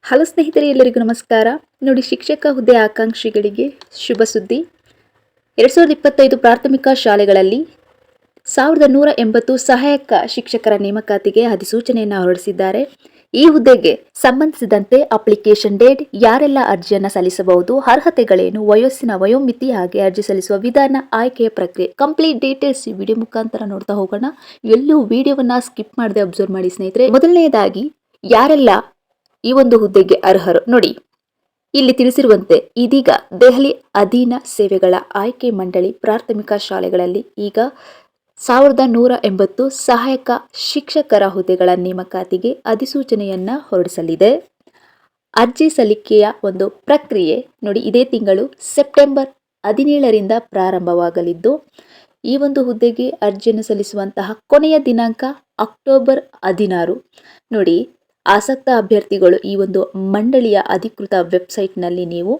Hello ಸ್ನೇಹಿತರೆ, ಎಲ್ಲರಿಗೂ ನಮಸ್ಕಾರ. ನೋಡಿ, ಶಿಕ್ಷಕ ಹುದ್ದೆ ಆಕಾಂಕ್ಷಿಗಳಿಗೆ ಶುಭ ಸುದ್ದಿ. 2025 ಪ್ರಾಥಮಿಕ ಶಾಲೆಗಳಲ್ಲಿ 1180 ಸಹಾಯಕ ಶಿಕ್ಷಕರ ನೇಮಕಾತಿಗೆ ಅಧಿಸೂಚನೆಯನ್ನು ಹೊರಡಿಸಿದ್ದಾರೆ. ಈ ಹುದ್ದೆಗೆ ಸಂಬಂಧಿಸಿದಂತೆ ಅಪ್ಲಿಕೇಶನ್ ಡೇಟ್, ಯಾರೆಲ್ಲ ಅರ್ಜಿಯನ್ನು ಸಲ್ಲಿಸಬಹುದು, ಅರ್ಹತೆಗಳೇನು, ವಯಸ್ಸಿನ ವಯೋಮಿತಿ, ಹಾಗೆ ಅರ್ಜಿ ಸಲ್ಲಿಸುವ ವಿಧಾನ, ಆಯ್ಕೆಯ ಪ್ರಕ್ರಿಯೆ, ಕಂಪ್ಲೀಟ್ ಡೀಟೇಲ್ಸ್ ಈ ವಿಡಿಯೋ ಮುಖಾಂತರ ನೋಡ್ತಾ ಹೋಗೋಣ. ಎಲ್ಲೂ ವಿಡಿಯೋವನ್ನ ಸ್ಕಿಪ್ ಮಾಡದೆ ಅಬ್ಸರ್ವ್ ಮಾಡಿ ಸ್ನೇಹಿತರೆ. ಮೊದಲನೆಯದಾಗಿ ಯಾರೆಲ್ಲ ಈ ಒಂದು ಹುದ್ದೆಗೆ ಅರ್ಹರು ನೋಡಿ. ಇಲ್ಲಿ ತಿಳಿಸಿರುವಂತೆ ಇದೀಗ ದೆಹಲಿ ಅಧೀನ ಸೇವೆಗಳ ಆಯ್ಕೆ ಮಂಡಳಿ ಪ್ರಾಥಮಿಕ ಶಾಲೆಗಳಲ್ಲಿ ಈಗ 1180 ಸಹಾಯಕ ಶಿಕ್ಷಕರ ಹುದ್ದೆಗಳ ನೇಮಕಾತಿಗೆ ಅಧಿಸೂಚನೆಯನ್ನ ಹೊರಡಿಸಲಿದೆ. ಅರ್ಜಿ ಸಲ್ಲಿಕೆಯ ಒಂದು ಪ್ರಕ್ರಿಯೆ ನೋಡಿ, ಇದೇ ತಿಂಗಳು ಸೆಪ್ಟೆಂಬರ್ 17ರಿಂದ ಪ್ರಾರಂಭವಾಗಲಿದ್ದು, ಈ ಒಂದು ಹುದ್ದೆಗೆ ಅರ್ಜಿಯನ್ನು ಸಲ್ಲಿಸುವಂತಹ ಕೊನೆಯ ದಿನಾಂಕ ಅಕ್ಟೋಬರ್ 16. ನೋಡಿ, ಆಸಕ್ತ ಅಭ್ಯರ್ಥಿಗಳು ಈ ಒಂದು ಮಂಡಳಿಯ ಅಧಿಕೃತ ವೆಬ್ಸೈಟ್ನಲ್ಲಿ ನೀವು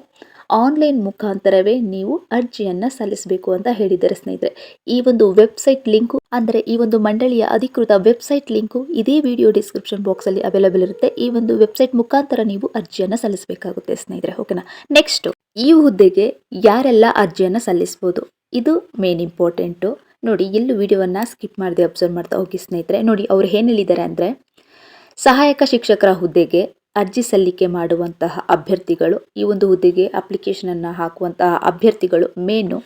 ಆನ್ಲೈನ್ ಮುಖಾಂತರವೇ ನೀವು ಅರ್ಜಿಯನ್ನು ಸಲ್ಲಿಸಬೇಕು ಅಂತ ಹೇಳಿದ್ದಾರೆ ಸ್ನೇಹಿತರೆ. ಈ ಒಂದು ವೆಬ್ಸೈಟ್ ಲಿಂಕು ಅಂದರೆ ಈ ಒಂದು ಮಂಡಳಿಯ ಅಧಿಕೃತ ವೆಬ್ಸೈಟ್ ಲಿಂಕು ಇದೇ ವಿಡಿಯೋ ಡಿಸ್ಕ್ರಿಪ್ಷನ್ ಬಾಕ್ಸಲ್ಲಿ ಅವೈಲೇಬಲ್ ಇರುತ್ತೆ. ಈ ಒಂದು ವೆಬ್ಸೈಟ್ ಮುಖಾಂತರ ನೀವು ಅರ್ಜಿಯನ್ನು ಸಲ್ಲಿಸಬೇಕಾಗುತ್ತೆ ಸ್ನೇಹಿತರೆ. ಓಕೆನಾ? ನೆಕ್ಸ್ಟ್, ಈ ಹುದ್ದೆಗೆ ಯಾರೆಲ್ಲ ಅರ್ಜಿಯನ್ನು ಸಲ್ಲಿಸಬಹುದು, ಇದು ಮೇನ್ ಇಂಪಾರ್ಟೆಂಟು. ನೋಡಿ, ಎಲ್ಲೂ ವಿಡಿಯೋವನ್ನು ಸ್ಕಿಪ್ ಮಾಡದೆ ಅಬ್ಸರ್ವ್ ಮಾಡ್ತಾ ಹೋಗಿ ಸ್ನೇಹಿತರೆ. ನೋಡಿ, ಅವ್ರು ಏನು ಹೇಳಿದ್ದಾರೆ ಅಂದರೆ, ಸಹಾಯಕ ಶಿಕ್ಷಕರ ಹುದ್ದೆಗೆ ಅರ್ಜಿ ಸಲ್ಲಿಕೆ ಮಾಡುವಂತಹ ಅಭ್ಯರ್ಥಿಗಳು, ಈ ಒಂದು ಹುದ್ದೆಗೆ ಅಪ್ಲಿಕೇಶನ್ ಅನ್ನು ಹಾಕುವಂತಹ ಅಭ್ಯರ್ಥಿಗಳು ಮೇನು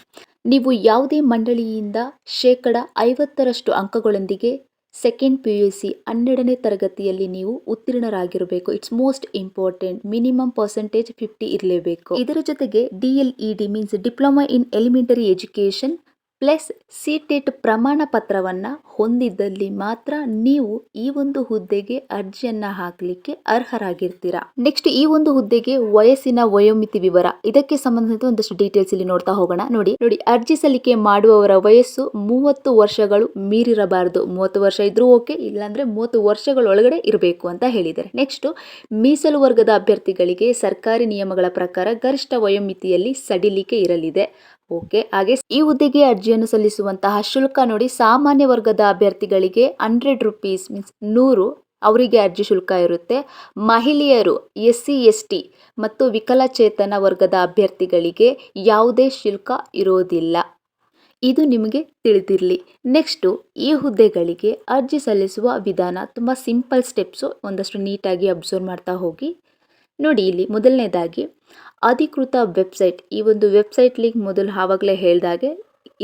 ನೀವು ಯಾವುದೇ ಮಂಡಳಿಯಿಂದ 50% ಅಂಕಗಳೊಂದಿಗೆ ಸೆಕೆಂಡ್ PUC 12ನೇ ತರಗತಿಯಲ್ಲಿ ನೀವು ಉತ್ತೀರ್ಣರಾಗಿರಬೇಕು. It's most important. Minimum percentage 50 ಇರಲೇಬೇಕು. ಇದರ ಜೊತೆಗೆ DLED means diploma in elementary education plus CTET ಪ್ರಮಾಣ ಪತ್ರವನ್ನು ಹೊಂದಿದ್ದಲ್ಲಿ ಮಾತ್ರ ನೀವು ಈ ಒಂದು ಹುದ್ದೆಗೆ ಅರ್ಜಿಯನ್ನ ಹಾಕಲಿಕ್ಕೆ ಅರ್ಹರಾಗಿರ್ತೀರಾ. ನೆಕ್ಸ್ಟ್, ಈ ಒಂದು ಹುದ್ದೆಗೆ ವಯಸ್ಸಿನ ವಯೋಮಿತಿ ವಿವರ, ಇದಕ್ಕೆ ಸಂಬಂಧಿಸಿದ ಒಂದಷ್ಟು ಡೀಟೇಲ್ಸ್ ಇಲ್ಲಿ ನೋಡ್ತಾ ಹೋಗೋಣ. ನೋಡಿ, ಅರ್ಜಿ ಸಲ್ಲಿಕೆ ಮಾಡುವವರ ವಯಸ್ಸು 30 ವರ್ಷಗಳು ಮೀರಿರಬಾರದು. 30 ವರ್ಷ ಇದ್ರೂ ಓಕೆ, ಇಲ್ಲಾಂದ್ರೆ 30 ವರ್ಷಗಳೊಳಗಡೆ ಇರಬೇಕು ಅಂತ ಹೇಳಿದ್ದಾರೆ. ನೆಕ್ಸ್ಟ್, ಮೀಸಲು ವರ್ಗದ ಅಭ್ಯರ್ಥಿಗಳಿಗೆ ಸರ್ಕಾರಿ ನಿಯಮಗಳ ಪ್ರಕಾರ ಗರಿಷ್ಠ ವಯೋಮಿತಿಯಲ್ಲಿ ಸಡಿಲಿಕೆ ಇರಲಿದೆ. ಓಕೆ. ಹಾಗೆ ಈ ಹುದ್ದೆಗೆ ಅರ್ಜಿಯನ್ನು ಸಲ್ಲಿಸುವಂತಹ ಶುಲ್ಕ ನೋಡಿ, ಸಾಮಾನ್ಯ ವರ್ಗದ ಅಭ್ಯರ್ಥಿಗಳಿಗೆ 100 ರೂಪೀಸ್ ಮೀನ್ಸ್ 100 ಅವರಿಗೆ ಅರ್ಜಿ ಶುಲ್ಕ ಇರುತ್ತೆ. ಮಹಿಳೆಯರು, SC ST ಮತ್ತು ವಿಕಲಚೇತನ ವರ್ಗದ ಅಭ್ಯರ್ಥಿಗಳಿಗೆ ಯಾವುದೇ ಶುಲ್ಕ ಇರೋದಿಲ್ಲ. ಇದು ನಿಮಗೆ ತಿಳಿದಿರಲಿ. ನೆಕ್ಸ್ಟು, ಈ ಹುದ್ದೆಗಳಿಗೆ ಅರ್ಜಿ ಸಲ್ಲಿಸುವ ವಿಧಾನ ತುಂಬ ಸಿಂಪಲ್ ಸ್ಟೆಪ್ಸು, ಒಂದಷ್ಟು ನೀಟಾಗಿ ಅಬ್ಸರ್ವ್ ಮಾಡ್ತಾ ಹೋಗಿ. ನೋಡಿ, ಇಲ್ಲಿ ಮೊದಲನೇದಾಗಿ ಅಧಿಕೃತ ವೆಬ್ಸೈಟ್, ಈ ಒಂದು ವೆಬ್ಸೈಟ್ ಲಿಂಕ್ ಮೊದಲು ಆವಾಗಲೇ ಹೇಳಿದಾಗೆ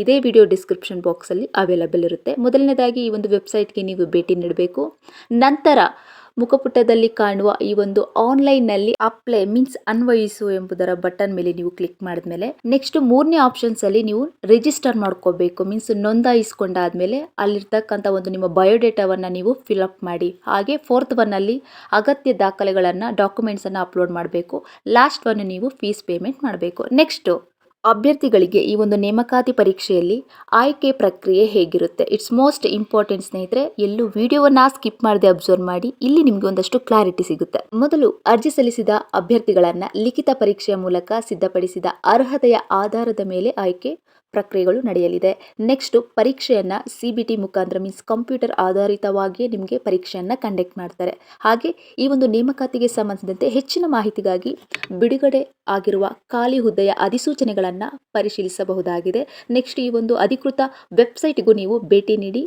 ಇದೇ ವಿಡಿಯೋ ಡಿಸ್ಕ್ರಿಪ್ಷನ್ ಬಾಕ್ಸಲ್ಲಿ ಅವೈಲೇಬಲ್ ಇರುತ್ತೆ. ಮೊದಲನೇದಾಗಿ ಈ ಒಂದು ವೆಬ್ಸೈಟ್ಗೆ ನೀವು ಭೇಟಿ ನೀಡಬೇಕು. ನಂತರ ಮುಖಪುಟದಲ್ಲಿ ಕಾಣುವ ಈ ಒಂದು ಆನ್ಲೈನ್ನಲ್ಲಿ ಅಪ್ಲೈ ಮೀನ್ಸ್ ಅನ್ವಯಿಸು ಎಂಬುದರ ಬಟನ್ ಮೇಲೆ ನೀವು ಕ್ಲಿಕ್ ಮಾಡಿದ್ಮೇಲೆ ನೆಕ್ಸ್ಟ್ 3ನೇ ಆಪ್ಷನ್ಸ್ ಅಲ್ಲಿ ನೀವು ರಿಜಿಸ್ಟರ್ ಮಾಡ್ಕೋಬೇಕು. ಮೀನ್ಸ್ ನೋಂದಾಯಿಸಿಕೊಂಡಾದ್ಮೇಲೆ ಅಲ್ಲಿರ್ತಕ್ಕಂಥ ಒಂದು ನಿಮ್ಮ ಬಯೋಡೇಟಾವನ್ನು ನೀವು ಫಿಲ್ ಅಪ್ ಮಾಡಿ. ಹಾಗೆ 4th ಒನ್ ಅಲ್ಲಿ ಅಗತ್ಯ ದಾಖಲೆಗಳನ್ನು ಡಾಕ್ಯುಮೆಂಟ್ಸ್ ಅನ್ನು ಅಪ್ಲೋಡ್ ಮಾಡಬೇಕು. ಲಾಸ್ಟ್ ಒನ್ ನೀವು ಫೀಸ್ ಪೇಮೆಂಟ್ ಮಾಡಬೇಕು. ನೆಕ್ಸ್ಟ್, ಅಭ್ಯರ್ಥಿಗಳಿಗೆ ಈ ಒಂದು ನೇಮಕಾತಿ ಪರೀಕ್ಷೆಯಲ್ಲಿ ಆಯ್ಕೆ ಪ್ರಕ್ರಿಯೆ ಹೇಗಿರುತ್ತೆ, ಇಟ್ಸ್ ಮೋಸ್ಟ್ ಇಂಪಾರ್ಟೆಂಟ್ ಸ್ನೇಹಿತರೆ. ಎಲ್ಲೂ ವಿಡಿಯೋವನ್ನ ಸ್ಕಿಪ್ ಮಾಡದೆ ಅಬ್ಸರ್ವ್ ಮಾಡಿ, ಇಲ್ಲಿ ನಿಮಗೆ ಒಂದಷ್ಟು ಕ್ಲಾರಿಟಿ ಸಿಗುತ್ತೆ. ಮೊದಲು ಅರ್ಜಿ ಸಲ್ಲಿಸಿದ ಅಭ್ಯರ್ಥಿಗಳನ್ನ ಲಿಖಿತ ಪರೀಕ್ಷೆಯ ಮೂಲಕ ಸಿದ್ಧಪಡಿಸಿದ ಅರ್ಹತೆಯ ಆಧಾರದ ಮೇಲೆ ಆಯ್ಕೆ ಪ್ರಕ್ರಿಯೆಗಳು ನಡೆಯಲಿದೆ. ನೆಕ್ಸ್ಟ್, ಪರೀಕ್ಷೆಯನ್ನ CBT ಮುಖಾಂತರ ಮೀನ್ಸ್ ಕಂಪ್ಯೂಟರ್ ಆಧಾರಿತವಾಗಿ ನಿಮಗೆ ಪರೀಕ್ಷೆಯನ್ನ ಕಂಡಕ್ಟ್ ಮಾಡ್ತಾರೆ. ಹಾಗೆ ಈ ಒಂದು ನೇಮಕಾತಿಗೆ ಸಂಬಂಧಿಸಿದಂತೆ ಹೆಚ್ಚಿನ ಮಾಹಿತಿಗಾಗಿ ಬಿಡುಗಡೆ ಆಗಿರುವ ಖಾಲಿ ಹುದ್ದೆಯ ಅಧಿಸೂಚನೆಗಳನ್ನು ಪರಿಶೀಲಿಸಬಹುದಾಗಿದೆ. ನೆಕ್ಸ್ಟ್, ಈ ಒಂದು ಅಧಿಕೃತ ವೆಬ್ಸೈಟ್ಗೂ ನೀವು ಭೇಟಿ ನೀಡಿ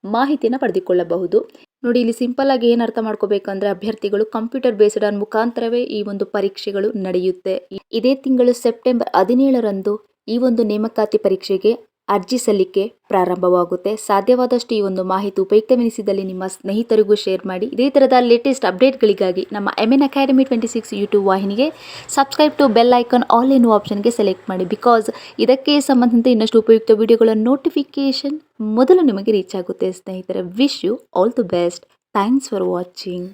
ಮಾಹಿತಿಯನ್ನು ಪಡೆದುಕೊಳ್ಳಬಹುದು. ನೋಡಿ, ಇಲ್ಲಿ ಸಿಂಪಲ್ ಆಗಿ ಏನು ಅರ್ಥ ಮಾಡ್ಕೋಬೇಕಂದ್ರೆ, ಅಭ್ಯರ್ಥಿಗಳು ಕಂಪ್ಯೂಟರ್ ಬೇಸ್ಡ್ ಆನ್ ಮುಖಾಂತರವೇ ಈ ಒಂದು ಪರೀಕ್ಷೆಗಳು ನಡೆಯುತ್ತೆ. ಇದೇ ತಿಂಗಳು ಸೆಪ್ಟೆಂಬರ್ 17ರಂದು ಈ ಒಂದು ನೇಮಕಾತಿ ಪರೀಕ್ಷೆಗೆ ಅರ್ಜಿ ಸಲ್ಲಿಕೆ ಪ್ರಾರಂಭವಾಗುತ್ತೆ. ಸಾಧ್ಯವಾದಷ್ಟು ಈ ಒಂದು ಮಾಹಿತಿ ಉಪಯುಕ್ತವೆನಿಸಿದಲ್ಲಿ ನಿಮ್ಮ ಸ್ನೇಹಿತರಿಗೂ ಶೇರ್ ಮಾಡಿ. ಇದೇ ಥರದ ಲೇಟೆಸ್ಟ್ ಅಪ್ಡೇಟ್ಗಳಿಗಾಗಿ ನಮ್ಮ MN Academy 26 ಯೂಟ್ಯೂಬ್ ವಾಹಿನಿಗೆ subscribe to bell icon all in ಆಪ್ಷನ್ಗೆ ಸೆಲೆಕ್ಟ್ ಮಾಡಿ. ಬಿಕಾಸ್ ಇದಕ್ಕೆ ಸಂಬಂಧಿಸಿದಂತೆ ಇನ್ನಷ್ಟು ಉಪಯುಕ್ತ ವಿಡಿಯೋಗಳ ನೋಟಿಫಿಕೇಶನ್ ಮೊದಲು ನಿಮಗೆ ರೀಚ್ ಆಗುತ್ತೆ ಸ್ನೇಹಿತರೆ. Wish you all the best. Thanks for watching.